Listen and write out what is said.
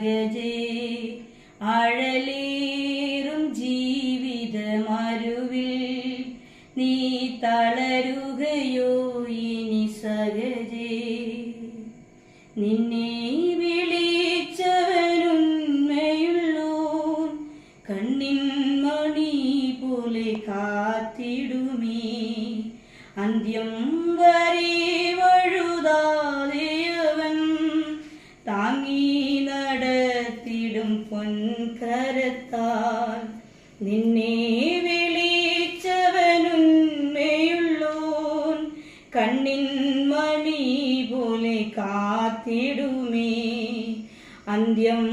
സഹജേ ആഴലേറും ജീവിതമരുവിൽ നീ തളരുകയോ ഇനി സഹജേ നിന്നെ വിളിച്ചവനുണ്മയുള്ളോൻ കണ്ണിൻ മണി പോലെ കാത്തിടുമേ അന്ത്യം വരെ വഴുതാതെയവൻ താങ്ങി നടത്തിടും പൊൻകരത്താൽ നിന്നെ വിളിച്ചവനുണ്മയുള്ളോൻ കണ്ണിൻ മണി പോലെ കാത്തിടുമേ അന്ത്യം